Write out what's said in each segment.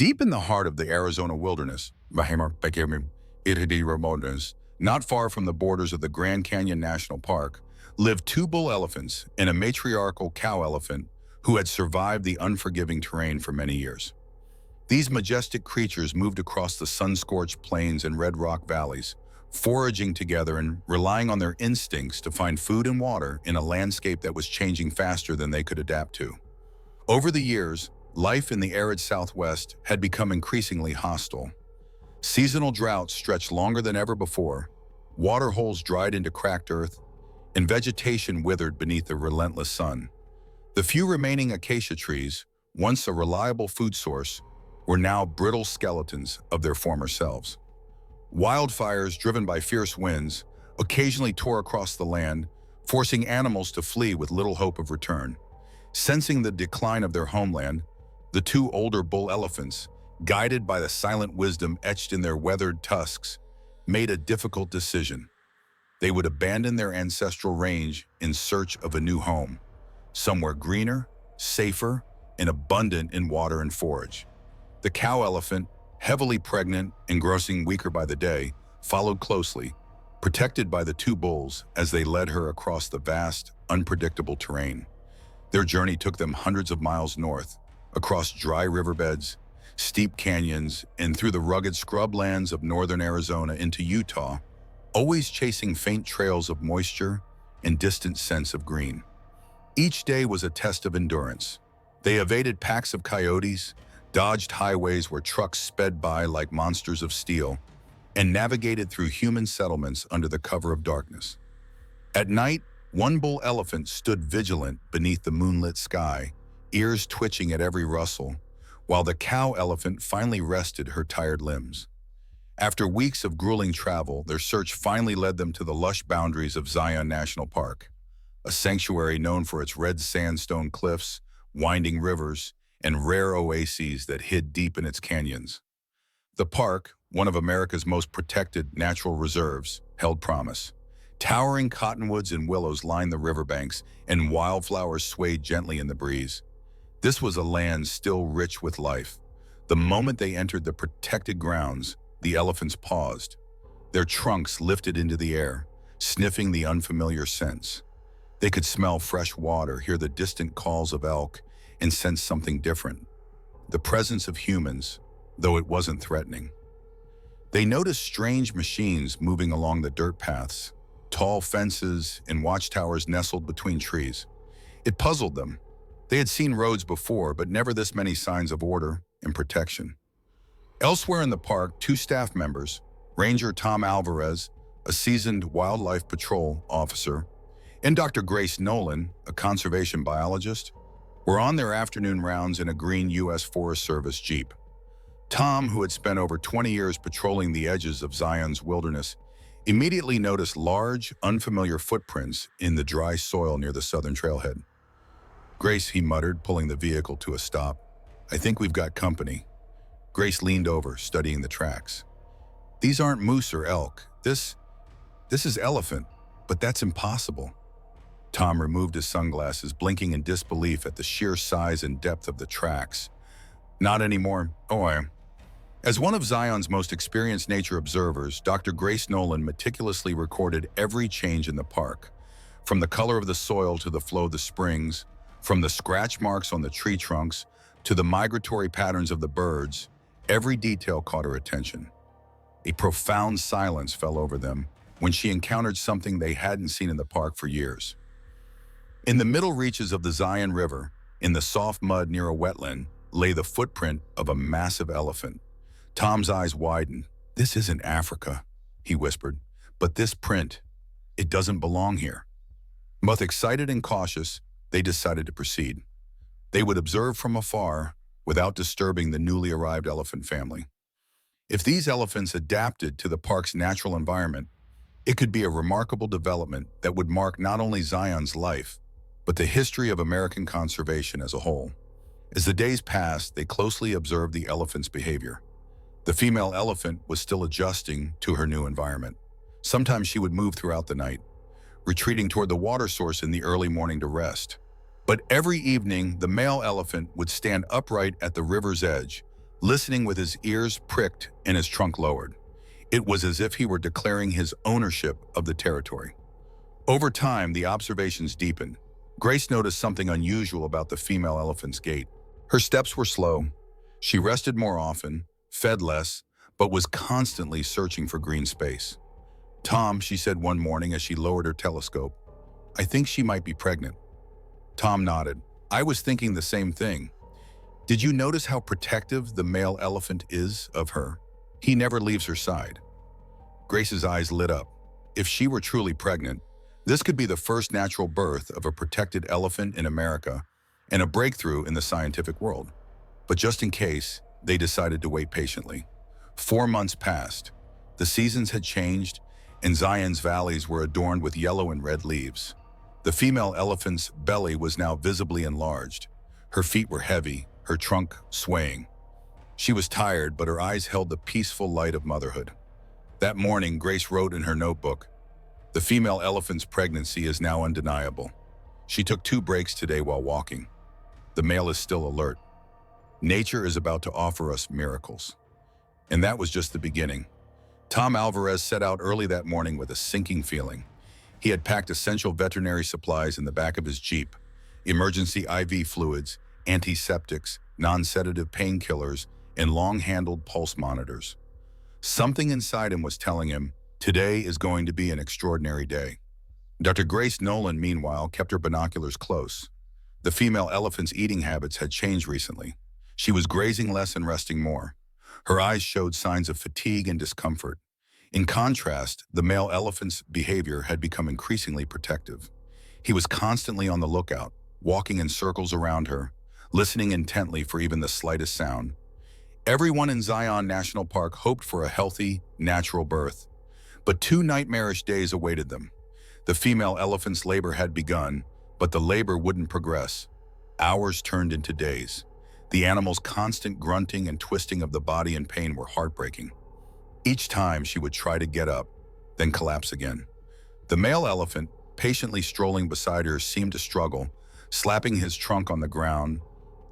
Deep in the heart of the Arizona wilderness, not far from the borders of the Grand Canyon National Park, lived two bull elephants and a matriarchal cow elephant who had survived the unforgiving terrain for many years. These majestic creatures moved across the sun-scorched plains and red rock valleys, foraging together and relying on their instincts to find food and water in a landscape that was changing faster than they could adapt to. Over the years, life in the arid Southwest had become increasingly hostile. Seasonal droughts stretched longer than ever before, water holes dried into cracked earth, and vegetation withered beneath the relentless sun. The few remaining acacia trees, once a reliable food source, were now brittle skeletons of their former selves. Wildfires driven by fierce winds occasionally tore across the land, forcing animals to flee with little hope of return. Sensing the decline of their homeland, the two older bull elephants, guided by the silent wisdom etched in their weathered tusks, made a difficult decision. They would abandon their ancestral range in search of a new home, somewhere greener, safer, and abundant in water and forage. The cow elephant, heavily pregnant and grossing weaker by the day, followed closely, protected by the two bulls as they led her across the vast, unpredictable terrain. Their journey took them hundreds of miles north, across dry riverbeds, steep canyons, and through the rugged scrublands of northern Arizona into Utah, always chasing faint trails of moisture and distant scents of green. Each day was a test of endurance. They evaded packs of coyotes, dodged highways where trucks sped by like monsters of steel, and navigated through human settlements under the cover of darkness. At night, one bull elephant stood vigilant beneath the moonlit sky, ears twitching at every rustle, while the cow elephant finally rested her tired limbs. After weeks of grueling travel, their search finally led them to the lush boundaries of Zion National Park, a sanctuary known for its red sandstone cliffs, winding rivers, and rare oases that hid deep in its canyons. The park, one of America's most protected natural reserves, held promise. Towering cottonwoods and willows lined the riverbanks, and wildflowers swayed gently in the breeze. This was a land still rich with life. The moment they entered the protected grounds, the elephants paused. Their trunks lifted into the air, sniffing the unfamiliar scents. They could smell fresh water, hear the distant calls of elk, and sense something different. The presence of humans, though it wasn't threatening. They noticed strange machines moving along the dirt paths, tall fences and watchtowers nestled between trees. It puzzled them. They had seen roads before, but never this many signs of order and protection. Elsewhere in the park, two staff members, Ranger Tom Alvarez, a seasoned wildlife patrol officer, and Dr. Grace Nolan, a conservation biologist, were on their afternoon rounds in a green U.S. Forest Service Jeep. Tom, who had spent over 20 years patrolling the edges of Zion's wilderness, immediately noticed large, unfamiliar footprints in the dry soil near the southern trailhead. "Grace," he muttered, pulling the vehicle to a stop. "I think we've got company." Grace leaned over, studying the tracks. "These aren't moose or elk. This is elephant, but that's impossible." Tom removed his sunglasses, blinking in disbelief at the sheer size and depth of the tracks. "Not anymore. Oh, I am." As one of Zion's most experienced nature observers, Dr. Grace Nolan meticulously recorded every change in the park, from the color of the soil to the flow of the springs, from the scratch marks on the tree trunks to the migratory patterns of the birds. Every detail caught her attention. A profound silence fell over them when she encountered something they hadn't seen in the park for years. In the middle reaches of the Zion River, in the soft mud near a wetland, lay the footprint of a massive elephant. Tom's eyes widened. "This isn't Africa," he whispered, "but this print, it doesn't belong here." Both excited and cautious, they decided to proceed. They would observe from afar without disturbing the newly arrived elephant family. If these elephants adapted to the park's natural environment, it could be a remarkable development that would mark not only Zion's life, but the history of American conservation as a whole. As the days passed, they closely observed the elephant's behavior. The female elephant was still adjusting to her new environment. Sometimes she would move throughout the night, retreating toward the water source in the early morning to rest. But every evening, the male elephant would stand upright at the river's edge, listening with his ears pricked and his trunk lowered. It was as if he were declaring his ownership of the territory. Over time, the observations deepened. Grace noticed something unusual about the female elephant's gait. Her steps were slow. She rested more often, fed less, but was constantly searching for green space. "Tom," she said one morning as she lowered her telescope, "I think she might be pregnant." Tom nodded. "I was thinking the same thing. Did you notice how protective the male elephant is of her? He never leaves her side." Grace's eyes lit up. If she were truly pregnant, this could be the first natural birth of a protected elephant in America and a breakthrough in the scientific world. But just in case, they decided to wait patiently. 4 months passed. The seasons had changed, and Zion's valleys were adorned with yellow and red leaves. The female elephant's belly was now visibly enlarged. Her feet were heavy, her trunk swaying. She was tired, but her eyes held the peaceful light of motherhood. That morning, Grace wrote in her notebook, "The female elephant's pregnancy is now undeniable. She took 2 breaks today while walking. The male is still alert. Nature is about to offer us miracles." And that was just the beginning. Tom Alvarez set out early that morning with a sinking feeling. He had packed essential veterinary supplies in the back of his Jeep: emergency IV fluids, antiseptics, non-sedative painkillers, and long-handled pulse monitors. Something inside him was telling him, today is going to be an extraordinary day. Dr. Grace Nolan, meanwhile, kept her binoculars close. The female elephant's eating habits had changed recently. She was grazing less and resting more. Her eyes showed signs of fatigue and discomfort. In contrast, the male elephant's behavior had become increasingly protective. He was constantly on the lookout, walking in circles around her, listening intently for even the slightest sound. Everyone in Zion National Park hoped for a healthy, natural birth. But 2 nightmarish days awaited them. The female elephant's labor had begun, but the labor wouldn't progress. Hours turned into days. The animal's constant grunting and twisting of the body in pain were heartbreaking. Each time she would try to get up, then collapse again. The male elephant, patiently strolling beside her, seemed to struggle, slapping his trunk on the ground,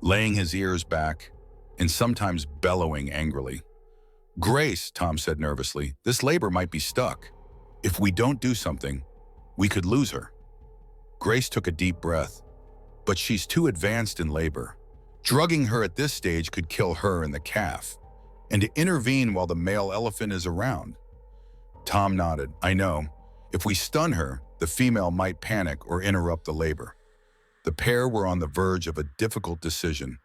laying his ears back, and sometimes bellowing angrily. "Grace," Tom said nervously, "this labor might be stuck. If we don't do something, we could lose her." Grace took a deep breath. "But she's too advanced in labor. Drugging her at this stage could kill her and the calf. And to intervene while the male elephant is around." Tom nodded. "I know. If we stun her, the female might panic or interrupt the labor." The pair were on the verge of a difficult decision.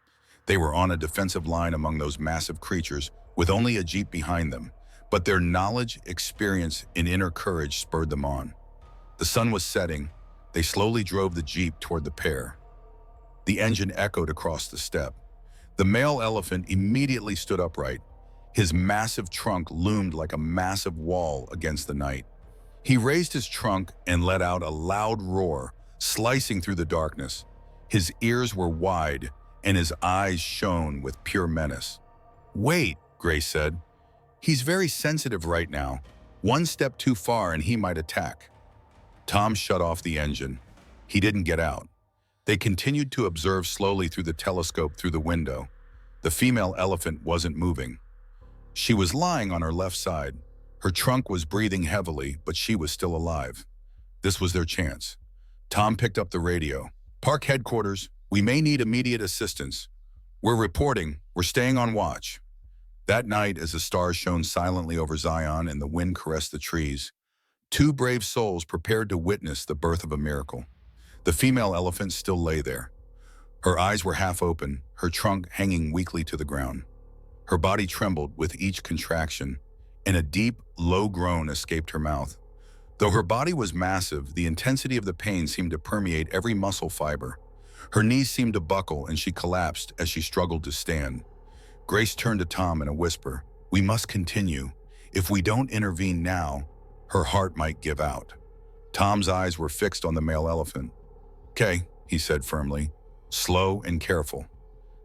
They were on a defensive line among those massive creatures, with only a Jeep behind them, but their knowledge, experience, and inner courage spurred them on. The sun was setting. They slowly drove the Jeep toward the pair. The engine echoed across the steppe. The male elephant immediately stood upright. His massive trunk loomed like a massive wall against the night. He raised his trunk and let out a loud roar, slicing through the darkness. His ears were wide, and his eyes shone with pure menace. "Wait," Grace said. "He's very sensitive right now. One step too far and he might attack." Tom shut off the engine. He didn't get out. They continued to observe slowly through the telescope through the window. The female elephant wasn't moving. She was lying on her left side. Her trunk was breathing heavily, but she was still alive. This was their chance. Tom picked up the radio. "Park headquarters, we may need immediate assistance. We're reporting. We're staying on watch." That night, as the stars shone silently over Zion and the wind caressed the trees, 2 brave souls prepared to witness the birth of a miracle. The female elephant still lay there. Her eyes were half open, her trunk hanging weakly to the ground. Her body trembled with each contraction, and a deep, low groan escaped her mouth. Though her body was massive, the intensity of the pain seemed to permeate every muscle fiber. Her knees seemed to buckle, and she collapsed as she struggled to stand. Grace turned to Tom in a whisper. "We must continue. If we don't intervene now, her heart might give out." Tom's eyes were fixed on the male elephant. "Okay," he said firmly, slow and careful.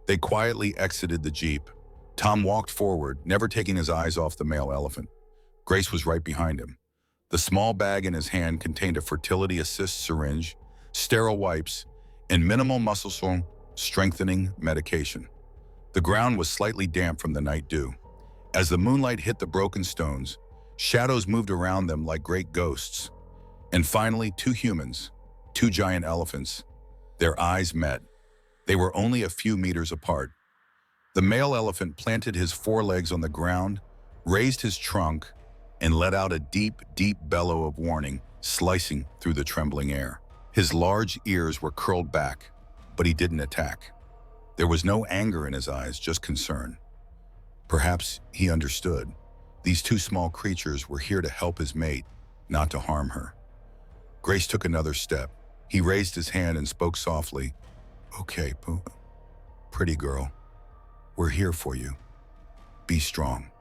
They quietly exited the Jeep. Tom walked forward, never taking his eyes off the male elephant. Grace was right behind him. The small bag in his hand contained a fertility assist syringe, sterile wipes, and minimal muscle strengthening medication. The ground was slightly damp from the night dew. As the moonlight hit the broken stones, shadows moved around them like great ghosts. And finally, two humans, two giant elephants. Their eyes met. They were only a few meters apart. The male elephant planted his forelegs on the ground, raised his trunk, and let out a deep, deep bellow of warning, slicing through the trembling air. His large ears were curled back, but he didn't attack. There was no anger in his eyes, just concern. Perhaps he understood. These two small creatures were here to help his mate, not to harm her. Grace took another step. He raised his hand and spoke softly. "Okay, pretty girl. We're here for you. Be strong."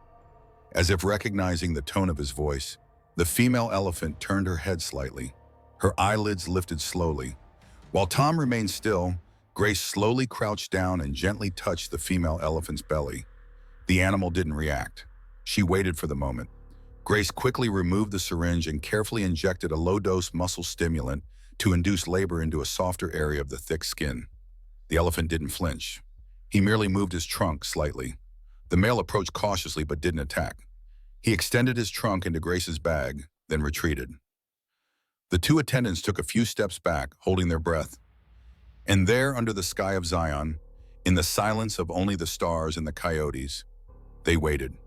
As if recognizing the tone of his voice, the female elephant turned her head slightly. Her eyelids lifted slowly. While Tom remained still, Grace slowly crouched down and gently touched the female elephant's belly. The animal didn't react. She waited for the moment. Grace quickly removed the syringe and carefully injected a low-dose muscle stimulant to induce labor into a softer area of the thick skin. The elephant didn't flinch. He merely moved his trunk slightly. The male approached cautiously but didn't attack. He extended his trunk into Grace's bag, then retreated. The two attendants took a few steps back, holding their breath. And there, under the sky of Zion, in the silence of only the stars and the coyotes, they waited.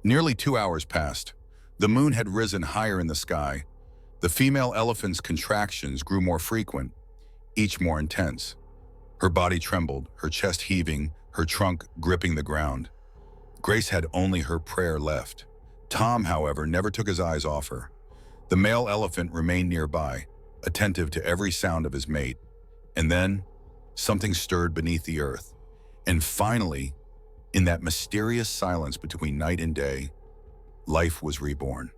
Nearly 2 hours passed. The moon had risen higher in the sky. The female elephant's contractions grew more frequent, each more intense. Her body trembled, her chest heaving, her trunk gripping the ground. Grace had only her prayer left. Tom, however, never took his eyes off her. The male elephant remained nearby, attentive to every sound of his mate. And then, something stirred beneath the earth. And finally, in that mysterious silence between night and day, life was reborn.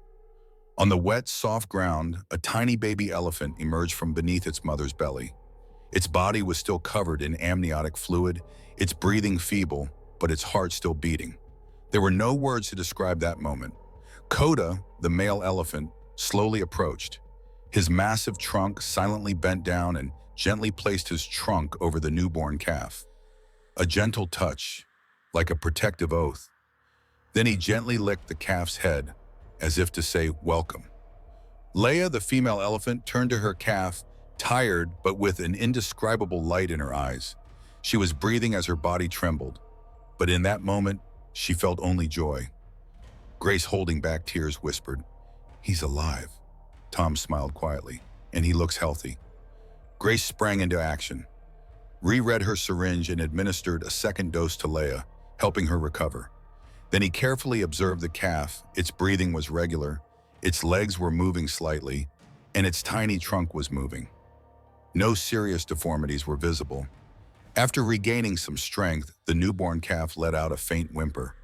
On the wet, soft ground, a tiny baby elephant emerged from beneath its mother's belly. Its body was still covered in amniotic fluid, its breathing feeble, but its heart still beating. There were no words to describe that moment. Coda, the male elephant, slowly approached. His massive trunk silently bent down and gently placed his trunk over the newborn calf. A gentle touch, like a protective oath. Then he gently licked the calf's head, as if to say, "Welcome." Leia, the female elephant, turned to her calf, tired but with an indescribable light in her eyes. She was breathing as her body trembled, but in that moment, she felt only joy. Grace, holding back tears, whispered, "He's alive." Tom smiled quietly, "And he looks healthy." Grace sprang into action, reread her syringe and administered a second dose to Leia, helping her recover. Then he carefully observed the calf. Its breathing was regular, its legs were moving slightly, and its tiny trunk was moving. No serious deformities were visible. After regaining some strength, the newborn calf let out a faint whimper.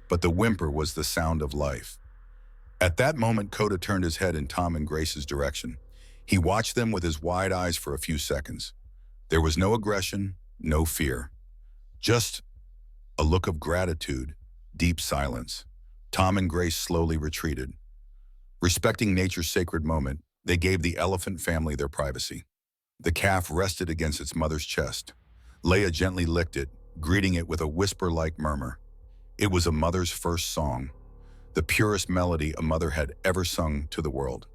But the whimper was the sound of life. At that moment, Coda turned his head in Tom and Grace's direction. He watched them with his wide eyes for a few seconds. There was no aggression, no fear. Just a look of gratitude, deep silence. Tom and Grace slowly retreated. Respecting nature's sacred moment, they gave the elephant family their privacy. The calf rested against its mother's chest. Leia gently licked it, greeting it with a whisper-like murmur. It was a mother's first song, the purest melody a mother had ever sung to the world.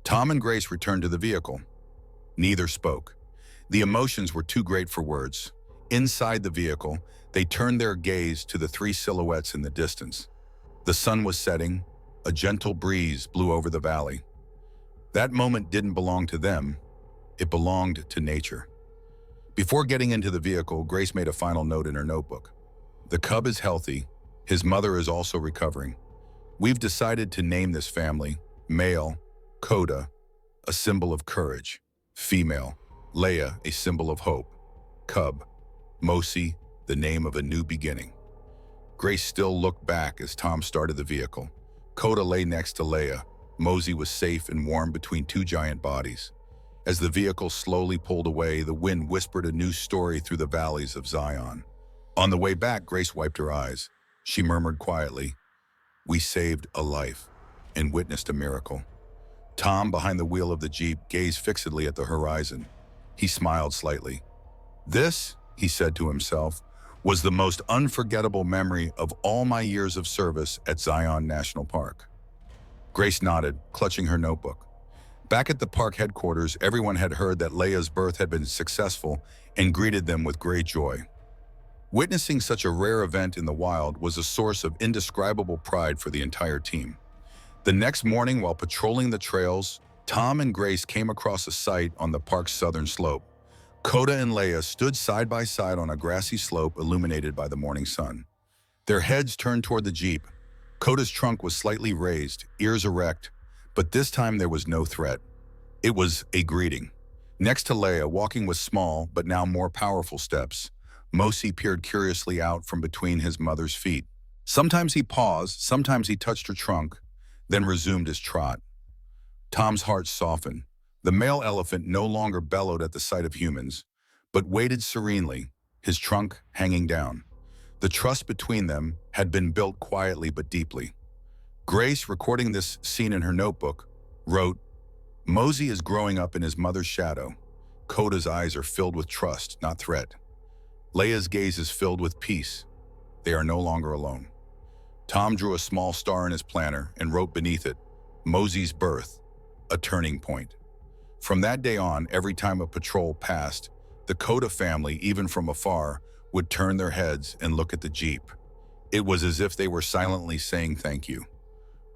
Tom and Grace returned to the vehicle. Neither spoke. The emotions were too great for words. Inside the vehicle, they turned their gaze to the three silhouettes in the distance. The sun was setting. A gentle breeze blew over the valley. That moment didn't belong to them. It belonged to nature. Before getting into the vehicle, Grace made a final note in her notebook. The cub is healthy. His mother is also recovering. We've decided to name this family, male, Coda, a symbol of courage, female, Leia, a symbol of hope, cub, Mosi, the name of a new beginning. Grace still looked back as Tom started the vehicle. Coda lay next to Leia. Mosey was safe and warm between two giant bodies. As the vehicle slowly pulled away, the wind whispered a new story through the valleys of Zion. On the way back, Grace wiped her eyes. She murmured quietly, "We saved a life and witnessed a miracle." Tom, behind the wheel of the Jeep, gazed fixedly at the horizon. He smiled slightly. "This," he said to himself, was the most unforgettable memory of all my years of service at Zion National Park. Grace nodded, clutching her notebook. Back at the park headquarters, everyone had heard that Leia's birth had been successful and greeted them with great joy. Witnessing such a rare event in the wild was a source of indescribable pride for the entire team. The next morning, while patrolling the trails, Tom and Grace came across a site on the park's southern slope. Coda and Leia stood side by side on a grassy slope illuminated by the morning sun. Their heads turned toward the Jeep. Coda's trunk was slightly raised, ears erect, but this time there was no threat. It was a greeting. Next to Leia, walking with small but now more powerful steps, Mosi peered curiously out from between his mother's feet. Sometimes he paused, sometimes he touched her trunk, then resumed his trot. Tom's heart softened. The male elephant no longer bellowed at the sight of humans, but waited serenely, his trunk hanging down. The trust between them had been built quietly but deeply. Grace, recording this scene in her notebook, wrote, "Mosey is growing up in his mother's shadow. Coda's eyes are filled with trust, not threat. Leia's gaze is filled with peace. They are no longer alone." Tom drew a small star in his planner and wrote beneath it, "Mosey's birth, a turning point." From that day on, every time a patrol passed, the Coda family, even from afar, would turn their heads and look at the Jeep. It was as if they were silently saying thank you.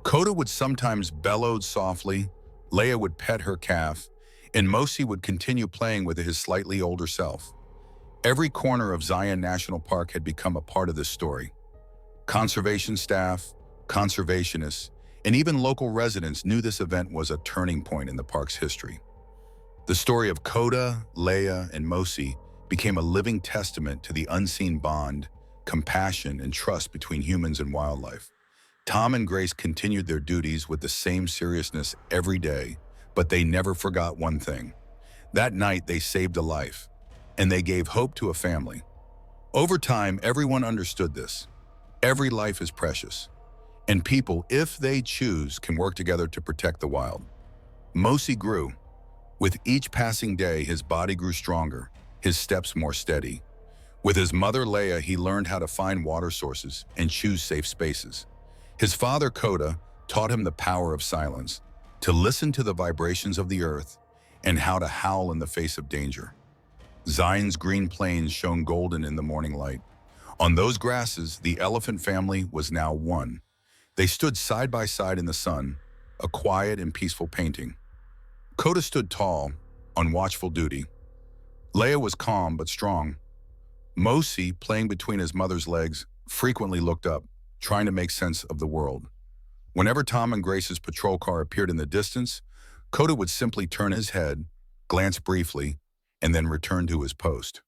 Coda would sometimes bellow softly, Leia would pet her calf, and Mosi would continue playing with his slightly older self. Every corner of Zion National Park had become a part of this story. Conservation staff, conservationists, and even local residents knew this event was a turning point in the park's history. The story of Coda, Leia, and Mosi became a living testament to the unseen bond, compassion, and trust between humans and wildlife. Tom and Grace continued their duties with the same seriousness every day, but they never forgot one thing. That night, they saved a life, and they gave hope to a family. Over time, everyone understood this. Every life is precious, and people, if they choose, can work together to protect the wild. Mosi grew. With each passing day, his body grew stronger, his steps more steady. With his mother Leia, he learned how to find water sources and choose safe spaces. His father Coda taught him the power of silence, to listen to the vibrations of the earth, and how to howl in the face of danger. Zion's green plains shone golden in the morning light. On those grasses, the elephant family was now one. They stood side by side in the sun, a quiet and peaceful painting. Coda stood tall, on watchful duty. Leia was calm but strong. Mosi, playing between his mother's legs, frequently looked up, trying to make sense of the world. Whenever Tom and Grace's patrol car appeared in the distance, Coda would simply turn his head, glance briefly, and then return to his post.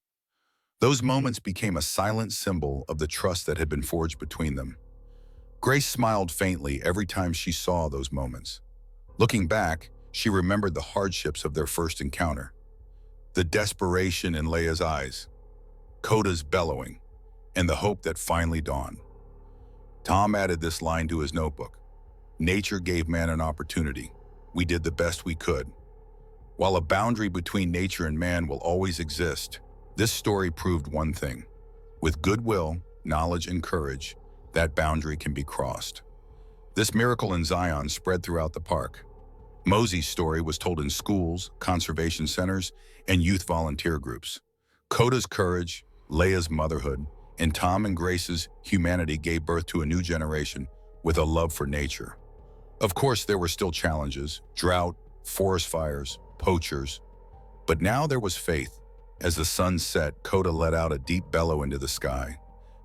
Those moments became a silent symbol of the trust that had been forged between them. Grace smiled faintly every time she saw those moments. Looking back, she remembered the hardships of their first encounter. The desperation in Leia's eyes, Coda's bellowing, and the hope that finally dawned. Tom added this line to his notebook. "Nature gave man an opportunity. We did the best we could." While a boundary between nature and man will always exist, this story proved one thing. With goodwill, knowledge, and courage, that boundary can be crossed. This miracle in Zion spread throughout the park. Mosey's story was told in schools, conservation centers, and youth volunteer groups. Coda's courage, Leia's motherhood, and Tom and Grace's humanity gave birth to a new generation with a love for nature. Of course, there were still challenges: drought, forest fires, poachers. But now there was faith. As the sun set, Coda let out a deep bellow into the sky.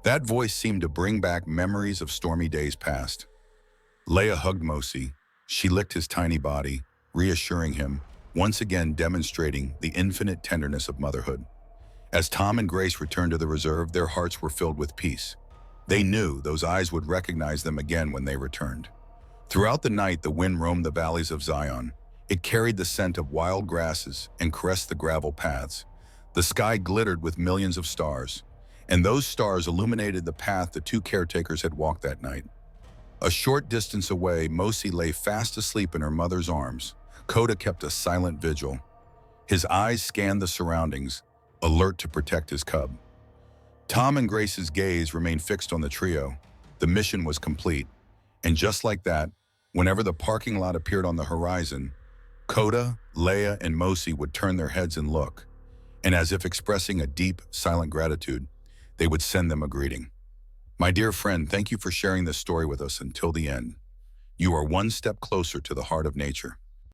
That voice seemed to bring back memories of stormy days past. Leia hugged Mosi. She licked his tiny body, reassuring him, once again demonstrating the infinite tenderness of motherhood. As Tom and Grace returned to the reserve, their hearts were filled with peace. They knew those eyes would recognize them again when they returned. Throughout the night, the wind roamed the valleys of Zion. It carried the scent of wild grasses and caressed the gravel paths. The sky glittered with millions of stars, and those stars illuminated the path the two caretakers had walked that night. A short distance away, Mosi lay fast asleep in her mother's arms. Coda kept a silent vigil. His eyes scanned the surroundings, alert to protect his cub. Tom and Grace's gaze remained fixed on the trio. The mission was complete. And just like that, whenever the parking lot appeared on the horizon, Coda, Leia, and Mosi would turn their heads and look, and as if expressing a deep, silent gratitude, they would send them a greeting. My dear friend, thank you for sharing this story with us until the end. You are one step closer to the heart of nature.